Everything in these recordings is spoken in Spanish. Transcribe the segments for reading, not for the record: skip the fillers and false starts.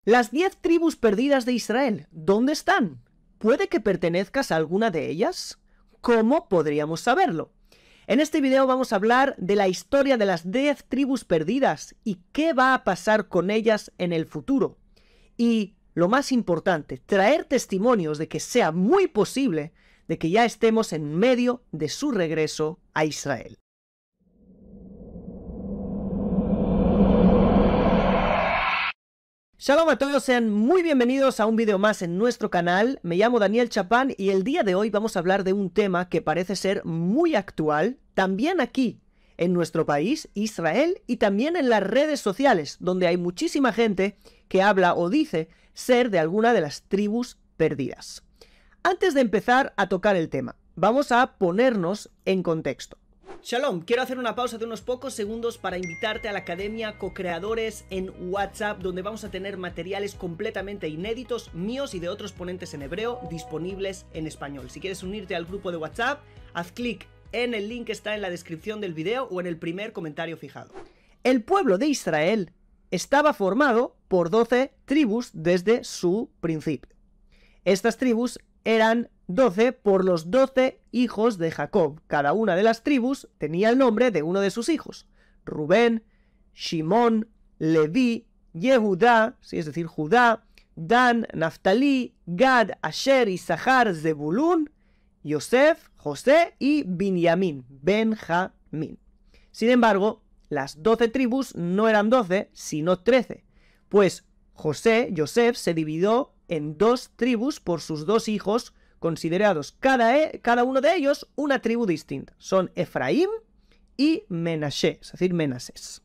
Las 10 tribus perdidas de Israel, ¿dónde están? ¿Puede que pertenezcas a alguna de ellas? ¿Cómo podríamos saberlo? En este video vamos a hablar de la historia de las 10 tribus perdidas y qué va a pasar con ellas en el futuro. Y, lo más importante, traer testimonios de que sea muy posible de que ya estemos en medio de su regreso a Israel. Shalom a todos, sean muy bienvenidos a un vídeo más en nuestro canal. Me llamo Daniel Chapán y el día de hoy vamos a hablar de un tema que parece ser muy actual, también aquí, en nuestro país, Israel, y también en las redes sociales, donde hay muchísima gente que habla o dice ser de alguna de las tribus perdidas. Antes de empezar a tocar el tema, vamos a ponernos en contexto. Shalom, quiero hacer una pausa de unos pocos segundos para invitarte a la Academia Co-Creadores en WhatsApp, donde vamos a tener materiales completamente inéditos míos y de otros ponentes en hebreo disponibles en español. Si quieres unirte al grupo de WhatsApp, haz clic en el link que está en la descripción del video o en el primer comentario fijado. El pueblo de Israel estaba formado por 12 tribus desde su principio. Estas tribus eran 12 por los 12 hijos de Jacob. Cada una de las tribus tenía el nombre de uno de sus hijos. Rubén, Shimón, Leví, Yehudá, sí, es decir, Judá, Dan, Naftalí, Gad, Asher, Isahar, Zebulún, Yosef, José y Binyamin, Benjamín. Sin embargo, las 12 tribus no eran 12, sino 13, pues Yosef se dividió en 2 tribus por sus 2 hijos, considerados cada uno de ellos una tribu distinta. Son Efraín y Menashe, es decir, Menasés.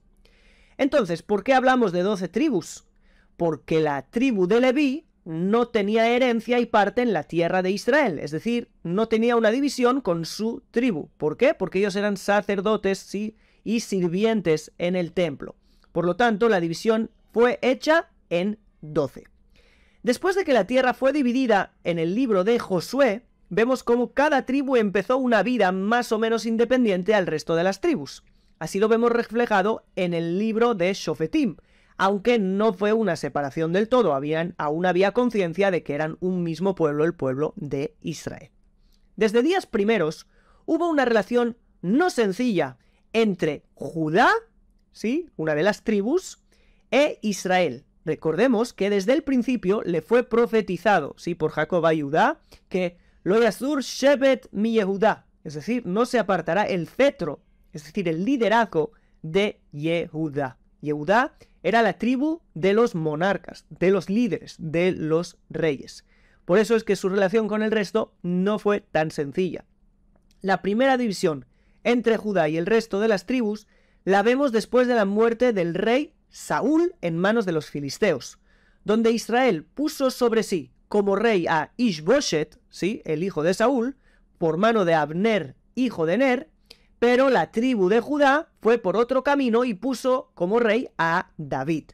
Entonces, ¿por qué hablamos de 12 tribus? Porque la tribu de Leví no tenía herencia y parte en la tierra de Israel, es decir, no tenía una división con su tribu. ¿Por qué? Porque ellos eran sacerdotes, sí, y sirvientes en el templo. Por lo tanto, la división fue hecha en 12. Después de que la tierra fue dividida en el libro de Josué, vemos cómo cada tribu empezó una vida más o menos independiente al resto de las tribus. Así lo vemos reflejado en el libro de Shofetim, aunque no fue una separación del todo, aún había conciencia de que eran un mismo pueblo, el pueblo de Israel. Desde días primeros hubo una relación no sencilla entre Judá, ¿sí?, una de las tribus, e Israel. Recordemos que desde el principio le fue profetizado, sí, por Jacob a Judá, que lo yasur shevet mi Yehudá, es decir, no se apartará el cetro, es decir, el liderazgo de Yehudá. Yehudá era la tribu de los monarcas, de los líderes, de los reyes. Por eso es que su relación con el resto no fue tan sencilla. La primera división entre Judá y el resto de las tribus la vemos después de la muerte del rey Saúl en manos de los filisteos, donde Israel puso sobre sí como rey a Ishboshet, ¿sí?, el hijo de Saúl, por mano de Abner, hijo de Ner, pero la tribu de Judá fue por otro camino y puso como rey a David.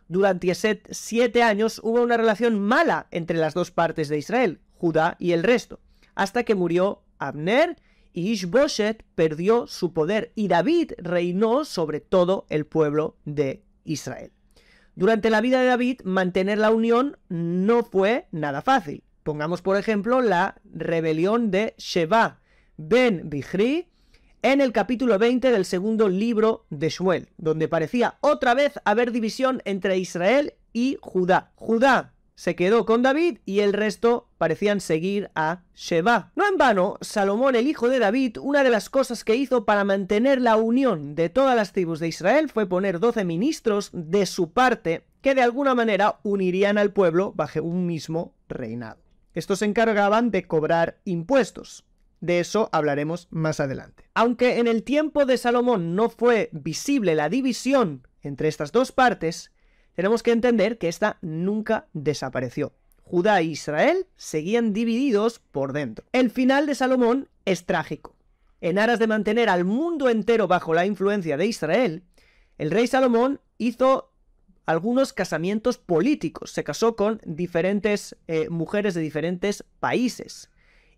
Durante 7 años hubo una relación mala entre las dos partes de Israel, Judá y el resto, hasta que murió Abner y Ishboshet perdió su poder y David reinó sobre todo el pueblo de Israel. Durante la vida de David, mantener la unión no fue nada fácil. Pongamos por ejemplo la rebelión de Sheba ben Bichri en el capítulo 20 del segundo libro de Shmuel, donde parecía otra vez haber división entre Israel y Judá. Judá se quedó con David y el resto parecían seguir a Sheba. No en vano, Salomón, el hijo de David, una de las cosas que hizo para mantener la unión de todas las tribus de Israel fue poner 12 ministros de su parte que de alguna manera unirían al pueblo bajo un mismo reinado. Estos se encargaban de cobrar impuestos. De eso hablaremos más adelante. Aunque en el tiempo de Salomón no fue visible la división entre estas dos partes, tenemos que entender que esta nunca desapareció. Judá e Israel seguían divididos por dentro. El final de Salomón es trágico. En aras de mantener al mundo entero bajo la influencia de Israel, el rey Salomón hizo algunos casamientos políticos. Se casó con diferentes mujeres de diferentes países.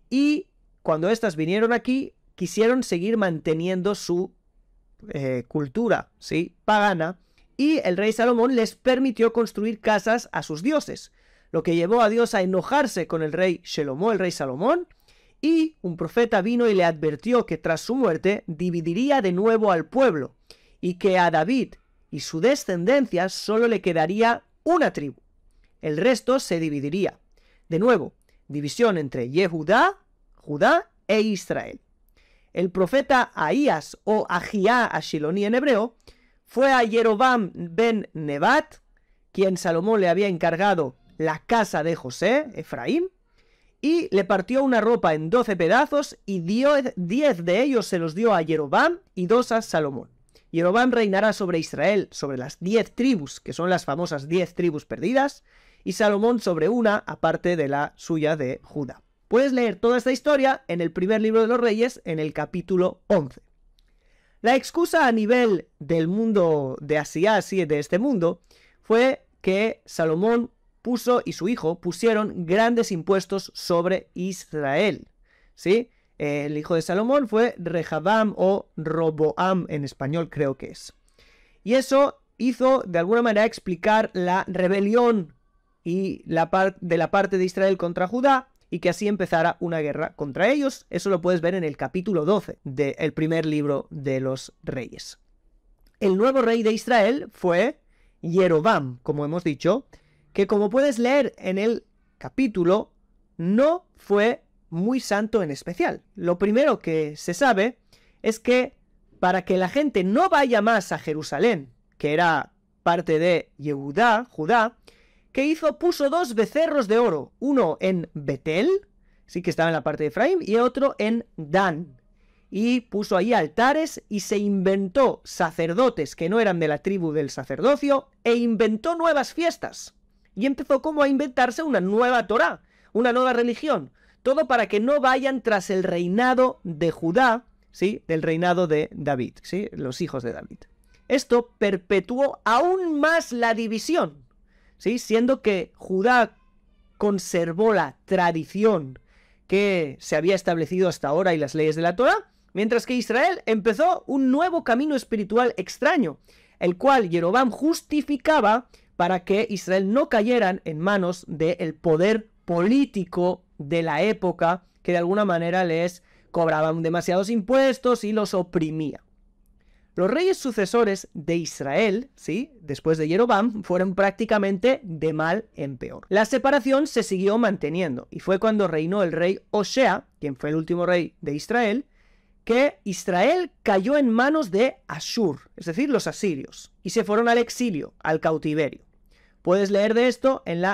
Y cuando éstas vinieron aquí, quisieron seguir manteniendo su cultura, ¿sí?, pagana, y el rey Salomón les permitió construir casas a sus dioses, lo que llevó a Dios a enojarse con el rey Shelomo, el rey Salomón, y un profeta vino y le advirtió que tras su muerte dividiría de nuevo al pueblo, y que a David y su descendencia solo le quedaría una tribu. El resto se dividiría. De nuevo, división entre Yehudá, Judá e Israel. El profeta Ahías o Ahía Ashiloni en hebreo fue a Jeroboam ben Nebat, quien Salomón le había encargado la casa de José, Efraín, y le partió una ropa en 12 pedazos y 10 de ellos se los dio a Jeroboam y 2 a Salomón. Jeroboam reinará sobre Israel, sobre las 10 tribus, que son las famosas 10 tribus perdidas, y Salomón sobre una, aparte de la suya de Judá. Puedes leer toda esta historia en el primer libro de los Reyes, en el capítulo 11. La excusa a nivel del mundo de Asia, así de este mundo, fue que Salomón puso y su hijo pusieron grandes impuestos sobre Israel, ¿sí? El hijo de Salomón fue Rehabam o Roboam en español creo que es. Y eso hizo de alguna manera explicar la rebelión y de la parte de Israel contra Judá, y que así empezara una guerra contra ellos. Eso lo puedes ver en el capítulo 12 del primer libro de los Reyes. El nuevo rey de Israel fue Jeroboam, como hemos dicho, que como puedes leer en el capítulo, no fue muy santo en especial. Lo primero que se sabe es que para que la gente no vaya más a Jerusalén, que era parte de Judá, ¿qué hizo? Puso 2 becerros de oro, uno en Betel, sí que estaba en la parte de Efraín, y otro en Dan. Y puso ahí altares y se inventó sacerdotes que no eran de la tribu del sacerdocio e inventó nuevas fiestas. Y empezó como a inventarse una nueva Torá, una nueva religión. Todo para que no vayan tras el reinado de Judá, ¿sí? Del reinado de David, ¿sí? Los hijos de David. Esto perpetuó aún más la división, ¿sí? Siendo que Judá conservó la tradición que se había establecido hasta ahora y las leyes de la Torá, mientras que Israel empezó un nuevo camino espiritual extraño, el cual Jeroboam justificaba para que Israel no cayeran en manos del poder político de la época, que de alguna manera les cobraban demasiados impuestos y los oprimía. Los reyes sucesores de Israel, ¿sí?, después de Jeroboam, fueron prácticamente de mal en peor. La separación se siguió manteniendo, y fue cuando reinó el rey Osea, quien fue el último rey de Israel, que Israel cayó en manos de Ashur, es decir, los asirios, y se fueron al exilio, al cautiverio. Puedes leer de esto en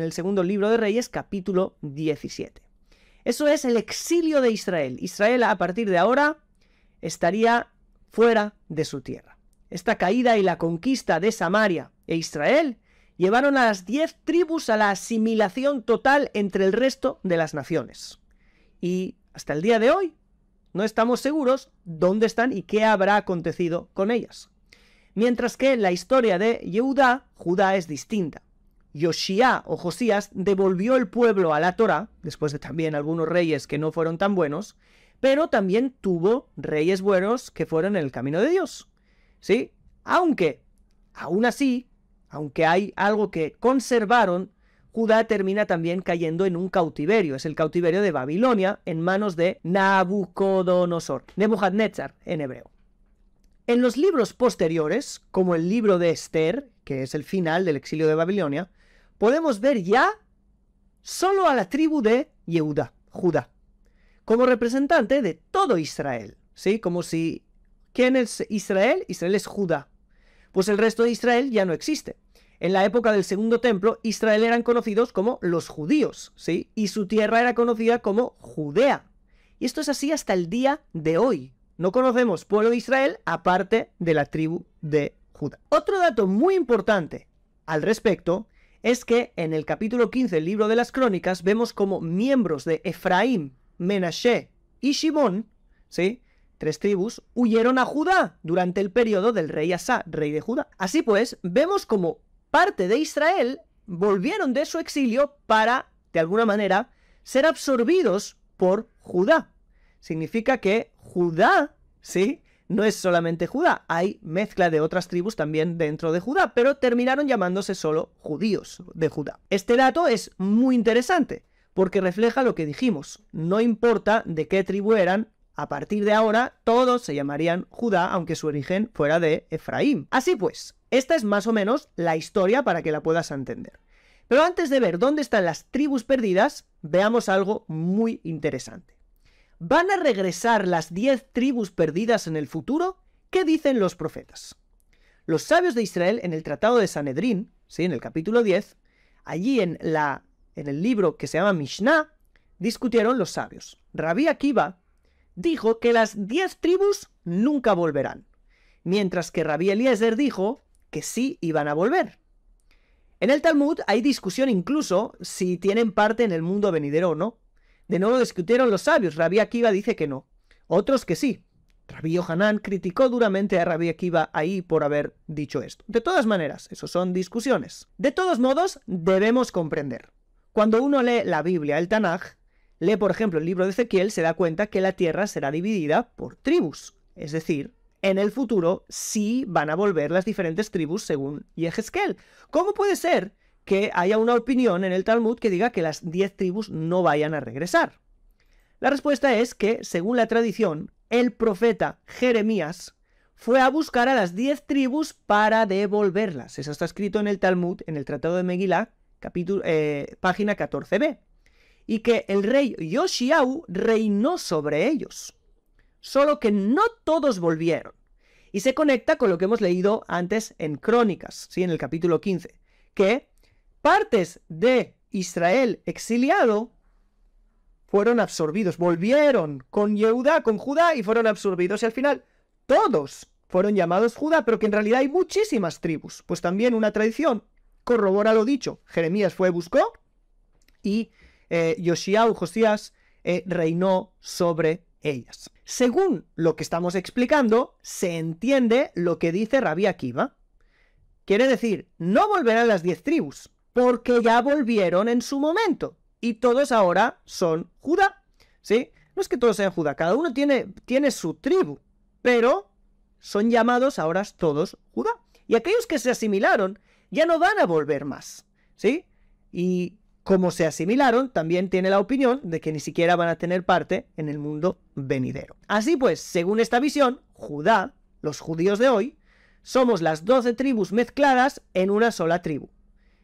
el segundo libro de Reyes, capítulo 17. Eso es el exilio de Israel. Israel, a partir de ahora, estaría fuera de su tierra. Esta caída y la conquista de Samaria e Israel llevaron a las 10 tribus a la asimilación total entre el resto de las naciones. Y hasta el día de hoy no estamos seguros dónde están y qué habrá acontecido con ellas. Mientras que la historia de Judá es distinta. Yoshía o Josías devolvió el pueblo a la Torá, después de también algunos reyes que no fueron tan buenos, pero también tuvo reyes buenos que fueron en el camino de Dios, ¿sí? Aunque, aún así, aunque hay algo que conservaron, Judá termina también cayendo en un cautiverio. Es el cautiverio de Babilonia en manos de Nabucodonosor, Nebuchadnezzar en hebreo. En los libros posteriores, como el libro de Esther, que es el final del exilio de Babilonia, podemos ver ya solo a la tribu de Judá, como representante de todo Israel, ¿sí? Como si... ¿Quién es Israel? Israel es Judá. Pues el resto de Israel ya no existe. En la época del Segundo Templo, Israel eran conocidos como los judíos, ¿sí? Y su tierra era conocida como Judea. Y esto es así hasta el día de hoy. No conocemos pueblo de Israel aparte de la tribu de Judá. Otro dato muy importante al respecto es que en el capítulo 15 del libro de las Crónicas vemos como miembros de Efraín, Menashe y Shimón, ¿sí?, 3 tribus, huyeron a Judá durante el periodo del rey Asa, rey de Judá. Así pues, vemos como parte de Israel volvieron de su exilio para, de alguna manera, ser absorbidos por Judá. Significa que Judá, ¿sí?, no es solamente Judá, hay mezcla de otras tribus también dentro de Judá, pero terminaron llamándose solo judíos de Judá. Este dato es muy interesante, porque refleja lo que dijimos, no importa de qué tribu eran, a partir de ahora todos se llamarían Judá, aunque su origen fuera de Efraín. Así pues, esta es más o menos la historia para que la puedas entender. Pero antes de ver dónde están las tribus perdidas, veamos algo muy interesante. ¿Van a regresar las 10 tribus perdidas en el futuro? ¿Qué dicen los profetas? Los sabios de Israel en el Tratado de Sanedrín, ¿sí? En el capítulo 10, allí en el libro que se llama Mishnah, discutieron los sabios. Rabí Akiva dijo que las 10 tribus nunca volverán, mientras que Rabí Eliezer dijo que sí iban a volver. En el Talmud hay discusión incluso si tienen parte en el mundo venidero o no. De nuevo discutieron los sabios, Rabí Akiva dice que no, otros que sí. Rabí Yohanan criticó duramente a Rabí Akiva ahí por haber dicho esto. De todas maneras, eso son discusiones. De todos modos, debemos comprender. Cuando uno lee la Biblia, el Tanaj, lee por ejemplo el libro de Ezequiel, se da cuenta que la tierra será dividida por tribus. Es decir, en el futuro sí van a volver las diferentes tribus según Yehezkel. ¿Cómo puede ser que haya una opinión en el Talmud que diga que las 10 tribus no vayan a regresar? La respuesta es que, según la tradición, el profeta Jeremías fue a buscar a las 10 tribus para devolverlas. Eso está escrito en el Talmud, en el Tratado de Megilá, página 14b. Y que el rey Yoshiau reinó sobre ellos. Solo que no todos volvieron. Y se conecta con lo que hemos leído antes en Crónicas, ¿sí? En el capítulo 15, que partes de Israel exiliado fueron absorbidos, volvieron con Yehudá, con Judá, y fueron absorbidos, y al final todos fueron llamados Judá, pero que en realidad hay muchísimas tribus. Pues también una tradición corrobora lo dicho. Jeremías fue, buscó, y Josías reinó sobre ellas. Según lo que estamos explicando, se entiende lo que dice Rabí Akiva. Quiere decir, no volverán las 10 tribus, porque ya volvieron en su momento, y todos ahora son Judá, ¿sí? No es que todos sean Judá, cada uno tiene su tribu, pero son llamados ahora todos Judá. Y aquellos que se asimilaron ya no van a volver más, ¿sí? Y como se asimilaron, también tiene la opinión de que ni siquiera van a tener parte en el mundo venidero. Así pues, según esta visión, Judá, los judíos de hoy, somos las 12 tribus mezcladas en una sola tribu,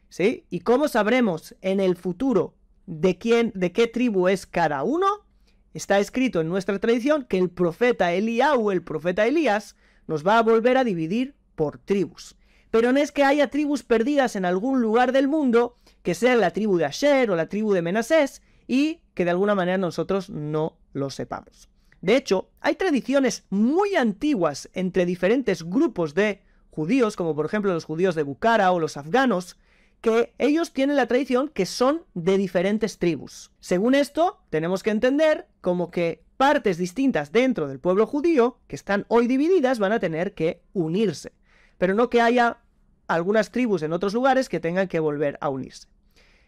¿sí? ¿Y cómo sabremos en el futuro de qué tribu es cada uno? Está escrito en nuestra tradición que el profeta Eliyahu, el profeta Elías, nos va a volver a dividir por tribus. Pero no es que haya tribus perdidas en algún lugar del mundo, que sea la tribu de Asher o la tribu de Menasés, y que de alguna manera nosotros no lo sepamos. De hecho, hay tradiciones muy antiguas entre diferentes grupos de judíos, como por ejemplo los judíos de Bukhara o los afganos, que ellos tienen la tradición que son de diferentes tribus. Según esto, tenemos que entender como que partes distintas dentro del pueblo judío, que están hoy divididas, van a tener que unirse. Pero no que haya algunas tribus en otros lugares que tengan que volver a unirse.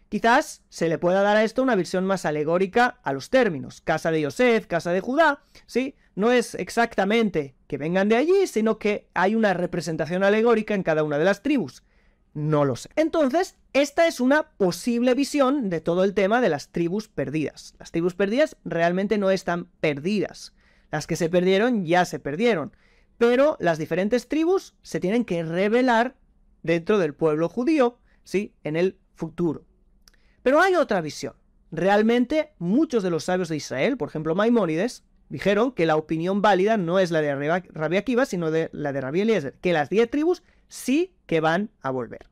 Quizás se le pueda dar a esto una visión más alegórica a los términos. Casa de Yosef, casa de Judá, ¿sí? No es exactamente que vengan de allí, sino que hay una representación alegórica en cada una de las tribus. No lo sé. Entonces, esta es una posible visión de todo el tema de las tribus perdidas. Las tribus perdidas realmente no están perdidas. Las que se perdieron ya se perdieron. Pero las diferentes tribus se tienen que revelar dentro del pueblo judío, ¿sí? En el futuro. Pero hay otra visión. Realmente, muchos de los sabios de Israel, por ejemplo Maimónides, dijeron que la opinión válida no es la de Rabí Akiva, sino la de Rabí Eliezer, que las 10 tribus sí que van a volver.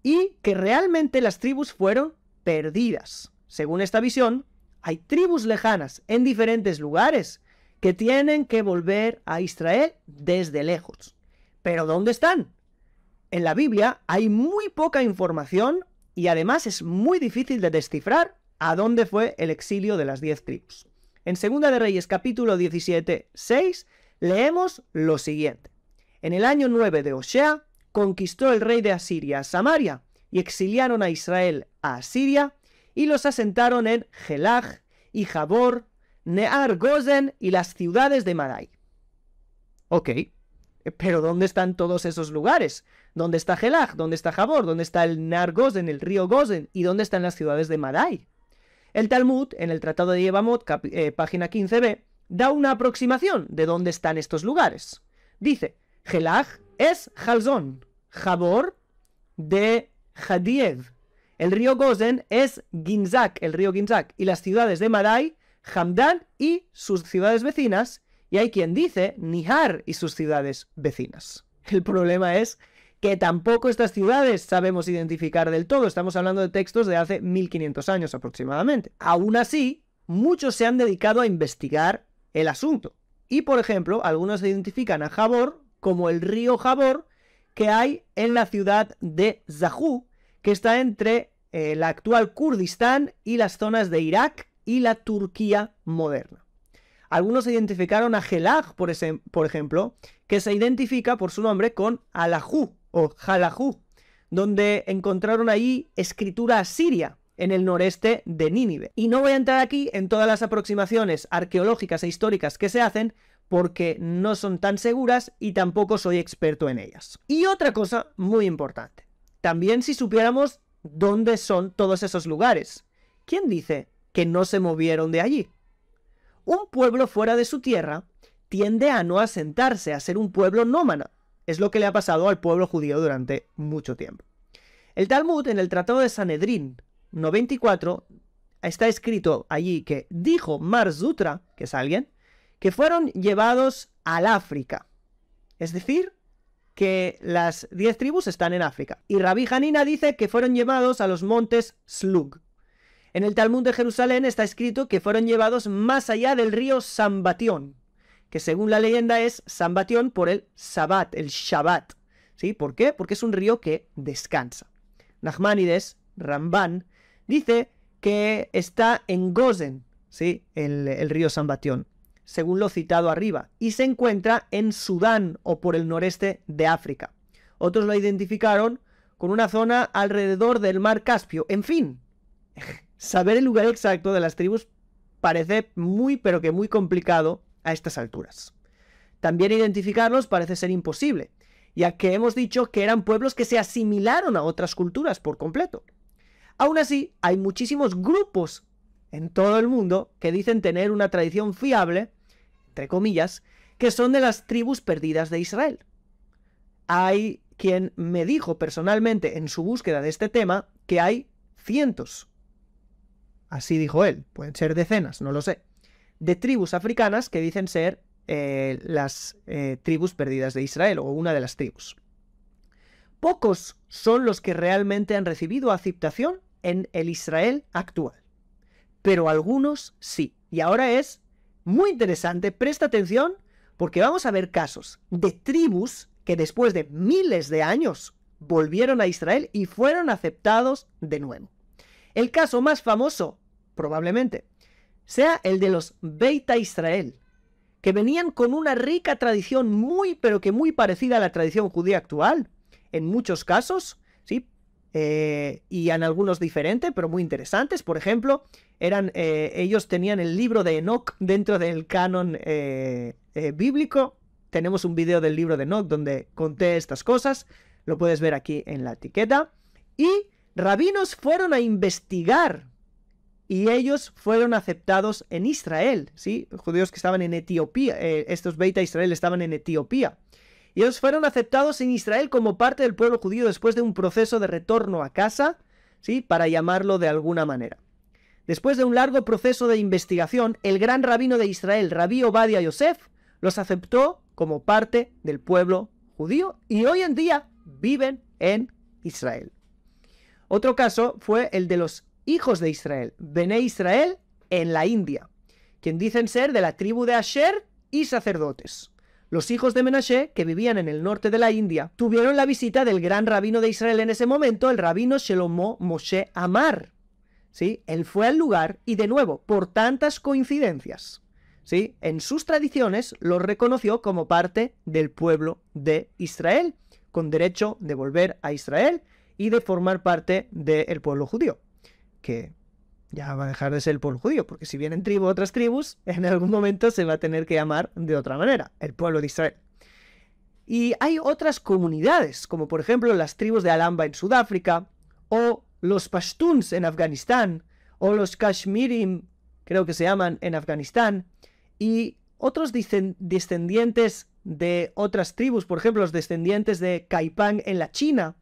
Y que realmente las tribus fueron perdidas. Según esta visión, hay tribus lejanas en diferentes lugares que tienen que volver a Israel desde lejos. ¿Pero dónde están? En la Biblia hay muy poca información y además es muy difícil de descifrar a dónde fue el exilio de las 10 tribus. En 2 de Reyes capítulo 17, 6, leemos lo siguiente. En el año 9 de Osea, conquistó el rey de Asiria a Samaria, y exiliaron a Israel a Asiria, y los asentaron en Gelaj y Jabor, Near Gozen y las ciudades de Madai. Ok, pero ¿dónde están todos esos lugares? ¿Dónde está Helaj? ¿Dónde está Jabor? ¿Dónde está el Nar Gozen, el río Gozen? ¿Y dónde están las ciudades de Madai? El Talmud, en el Tratado de Yevamot, página 15b, da una aproximación de dónde están estos lugares. Dice, Helaj es Jalzón, Jabor de Hadiev, el río Gozen es Ginzak, el río Ginzak, y las ciudades de Madai, Hamdan y sus ciudades vecinas, y hay quien dice Nihar y sus ciudades vecinas. El problema es que tampoco estas ciudades sabemos identificar del todo. Estamos hablando de textos de hace 1500 años aproximadamente. Aún así, muchos se han dedicado a investigar el asunto. Y, por ejemplo, algunos identifican a Jabor como el río Jabor que hay en la ciudad de Zahu, que está entre la actual Kurdistán y las zonas de Irak y la Turquía moderna. Algunos identificaron a Helaj, por ejemplo, que se identifica por su nombre con Alahu o Jalahu, donde encontraron ahí escritura asiria en el noreste de Nínive. Y no voy a entrar aquí en todas las aproximaciones arqueológicas e históricas que se hacen, porque no son tan seguras y tampoco soy experto en ellas. Y otra cosa muy importante, también si supiéramos dónde son todos esos lugares, ¿quién dice que no se movieron de allí? Un pueblo fuera de su tierra tiende a no asentarse, a ser un pueblo nómada. Es lo que le ha pasado al pueblo judío durante mucho tiempo. El Talmud, en el Tratado de Sanedrín 94, está escrito allí que dijo Mar Zutra, que es alguien, que fueron llevados al África. Es decir, que las 10 tribus están en África. Y Rabbi Hanina dice que fueron llevados a los montes Slug. En el Talmud de Jerusalén está escrito que fueron llevados más allá del río Sambatión, que según la leyenda es Sambatión por el Sabbat, el Shabbat. ¿Sí? ¿Por qué? Porque es un río que descansa. Nachmanides, Ramban, dice que está en Gozen, ¿sí? el río Sambatión, según lo citado arriba, y se encuentra en Sudán o por el noreste de África. Otros lo identificaron con una zona alrededor del mar Caspio. En fin, saber el lugar exacto de las tribus parece muy pero que muy complicado a estas alturas. También identificarlos parece ser imposible, ya que hemos dicho que eran pueblos que se asimilaron a otras culturas por completo. Aún así, hay muchísimos grupos en todo el mundo que dicen tener una tradición fiable, entre comillas, que son de las tribus perdidas de Israel. Hay quien me dijo personalmente en su búsqueda de este tema que hay cientos, así dijo él, pueden ser decenas, no lo sé, de tribus africanas que dicen ser las tribus perdidas de Israel, o una de las tribus. Pocos son los que realmente han recibido aceptación en el Israel actual, pero algunos sí. Y ahora es muy interesante, presta atención, porque vamos a ver casos de tribus que después de miles de años volvieron a Israel y fueron aceptados de nuevo. El caso más famoso, probablemente, sea el de los Beit Israel, que venían con una rica tradición muy, pero que muy parecida a la tradición judía actual, en muchos casos, ¿sí? Y en algunos diferentes, pero muy interesantes. Por ejemplo, ellos tenían el libro de Enoch dentro del canon bíblico. Tenemos un video del libro de Enoch donde conté estas cosas, lo puedes ver aquí en la etiqueta. Y rabinos fueron a investigar y ellos fueron aceptados en Israel, ¿sí? Judíos que estaban en Etiopía, estos Beit Israel estaban en Etiopía. Y ellos fueron aceptados en Israel como parte del pueblo judío después de un proceso de retorno a casa, ¿sí? Para llamarlo de alguna manera. Después de un largo proceso de investigación, el gran rabino de Israel, Rabbi Obadia Yosef, los aceptó como parte del pueblo judío y hoy en día viven en Israel. Otro caso fue el de los hijos de Israel, Bené Israel, en la India, quien dicen ser de la tribu de Asher y sacerdotes. Los hijos de Menashe, que vivían en el norte de la India, tuvieron la visita del gran rabino de Israel en ese momento, el rabino Shelomo Moshe Amar. ¿Sí? Él fue al lugar y, de nuevo, por tantas coincidencias, ¿sí? En sus tradiciones los reconoció como parte del pueblo de Israel, con derecho de volver a Israel y de formar parte del pueblo judío, que ya va a dejar de ser el pueblo judío, porque si vienen otras tribus, en algún momento se va a tener que llamar de otra manera, el pueblo de Israel. Y hay otras comunidades, como por ejemplo las tribus de Al-Amba en Sudáfrica, o los Pashtuns en Afganistán, o los Kashmirim, creo que se llaman, en Afganistán, y otros descendientes de otras tribus, por ejemplo, los descendientes de Kaipang en la China.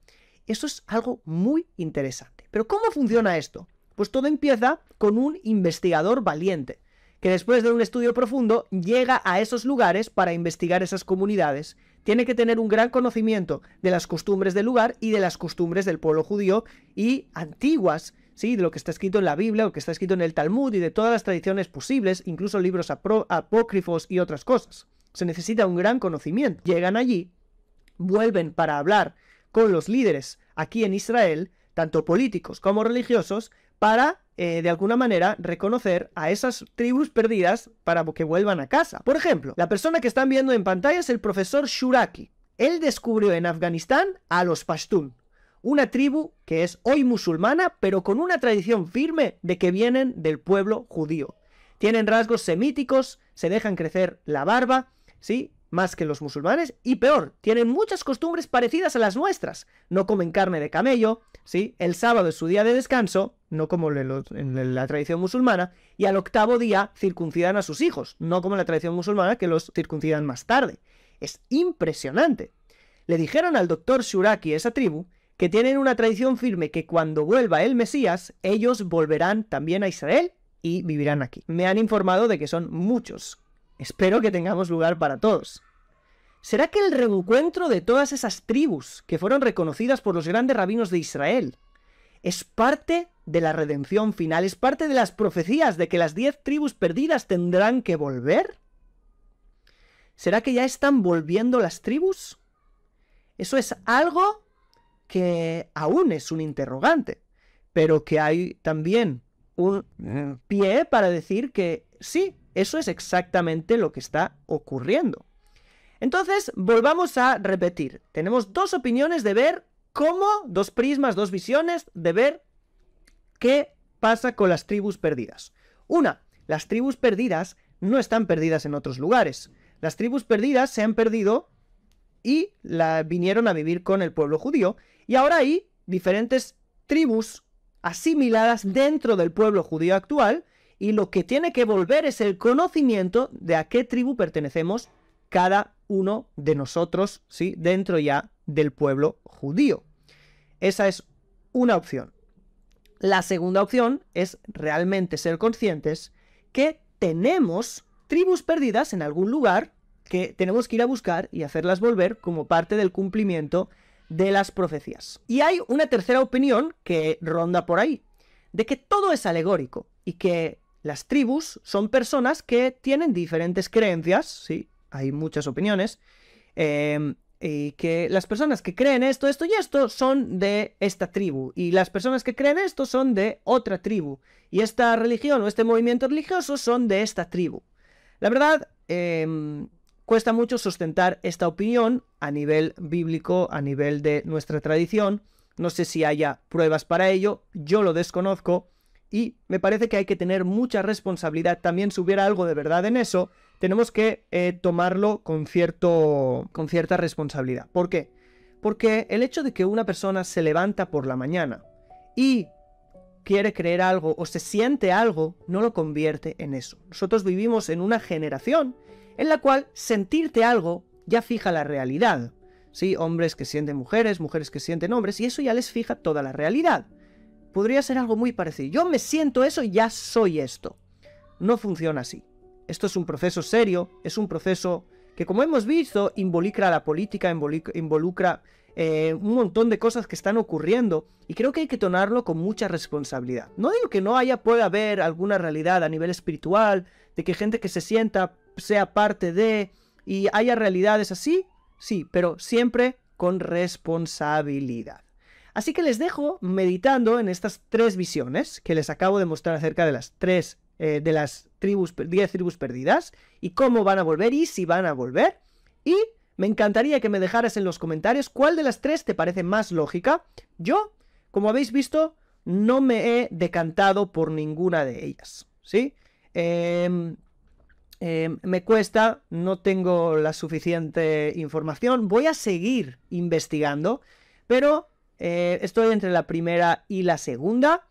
Eso es algo muy interesante. Pero ¿cómo funciona esto? Pues todo empieza con un investigador valiente, que después de un estudio profundo llega a esos lugares para investigar esas comunidades. Tiene que tener un gran conocimiento de las costumbres del lugar y de las costumbres del pueblo judío y antiguas, ¿sí? De lo que está escrito en la Biblia, lo que está escrito en el Talmud y de todas las tradiciones posibles, incluso libros apócrifos y otras cosas. Se necesita un gran conocimiento. Llegan allí, vuelven para hablar con los líderes aquí en Israel, tanto políticos como religiosos, para, de alguna manera, reconocer a esas tribus perdidas para que vuelvan a casa. Por ejemplo, la persona que están viendo en pantalla es el profesor Shuraki. Él descubrió en Afganistán a los Pashtun, una tribu que es hoy musulmana, pero con una tradición firme de que vienen del pueblo judío. Tienen rasgos semíticos, se dejan crecer la barba, ¿sí?, más que los musulmanes, y peor, tienen muchas costumbres parecidas a las nuestras. No comen carne de camello, ¿sí? El sábado es su día de descanso, no como en la tradición musulmana, y al octavo día circuncidan a sus hijos, no como en la tradición musulmana, que los circuncidan más tarde. Es impresionante. Le dijeron al doctor Shuraki, esa tribu, que tienen una tradición firme que cuando vuelva el Mesías, ellos volverán también a Israel y vivirán aquí. Me han informado de que son muchos. Espero que tengamos lugar para todos. ¿Será que el reencuentro de todas esas tribus que fueron reconocidas por los grandes rabinos de Israel es parte de la redención final? ¿Es parte de las profecías de que las 10 tribus perdidas tendrán que volver? ¿Será que ya están volviendo las tribus? Eso es algo que aún es un interrogante, pero que hay también un pie para decir que sí, eso es exactamente lo que está ocurriendo. Entonces, volvamos a repetir. Tenemos dos opiniones de ver cómo, dos prismas, dos visiones de ver qué pasa con las tribus perdidas. Una, las tribus perdidas no están perdidas en otros lugares. Las tribus perdidas se han perdido y vinieron a vivir con el pueblo judío, y ahora hay diferentes tribus asimiladas dentro del pueblo judío actual, y lo que tiene que volver es el conocimiento de a qué tribu pertenecemos cada uno de nosotros, ¿sí?, dentro ya del pueblo judío. Esa es una opción. La segunda opción es realmente ser conscientes que tenemos tribus perdidas en algún lugar que tenemos que ir a buscar y hacerlas volver como parte del cumplimiento de las profecías. Y hay una tercera opinión que ronda por ahí, de que todo es alegórico y que las tribus son personas que tienen diferentes creencias, sí, hay muchas opiniones, y que las personas que creen esto, esto y esto son de esta tribu, y las personas que creen esto son de otra tribu, y esta religión o este movimiento religioso son de esta tribu. La verdad, cuesta mucho sustentar esta opinión a nivel bíblico, a nivel de nuestra tradición. No sé si haya pruebas para ello, yo lo desconozco, y me parece que hay que tener mucha responsabilidad. También, si hubiera algo de verdad en eso, tenemos que tomarlo con cierta responsabilidad. ¿Por qué? Porque el hecho de que una persona se levanta por la mañana y quiere creer algo o se siente algo, no lo convierte en eso. Nosotros vivimos en una generación en la cual sentirte algo ya fija la realidad. Sí, hombres que sienten mujeres, mujeres que sienten hombres, y eso ya les fija toda la realidad. Podría ser algo muy parecido. Yo me siento eso y ya soy esto. No funciona así. Esto es un proceso serio, es un proceso que, como hemos visto, involucra a la política, involucra un montón de cosas que están ocurriendo, y creo que hay que tomarlo con mucha responsabilidad. No digo que no pueda haber alguna realidad a nivel espiritual, de que gente que se sienta sea parte de, y haya realidades así, sí, pero siempre con responsabilidad. Así que les dejo meditando en estas 3 visiones que les acabo de mostrar acerca de las 10 tribus perdidas, y cómo van a volver y si van a volver. Y me encantaría que me dejaras en los comentarios cuál de las 3 te parece más lógica. Yo, como habéis visto, no me he decantado por ninguna de ellas, ¿sí? me cuesta, no tengo la suficiente información, voy a seguir investigando, pero estoy entre la primera y la segunda.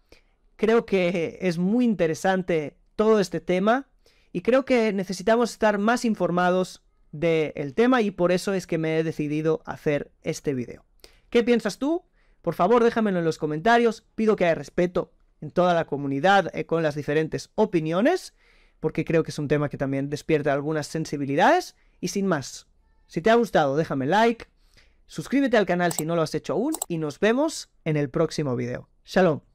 Creo que es muy interesante todo este tema y creo que necesitamos estar más informados del tema y por eso es que me he decidido hacer este vídeo. ¿Qué piensas tú? Por favor, déjamelo en los comentarios. Pido que haya respeto en toda la comunidad con las diferentes opiniones, porque creo que es un tema que también despierta algunas sensibilidades. Y sin más, si te ha gustado, déjame like, suscríbete al canal si no lo has hecho aún y nos vemos en el próximo vídeo. Shalom.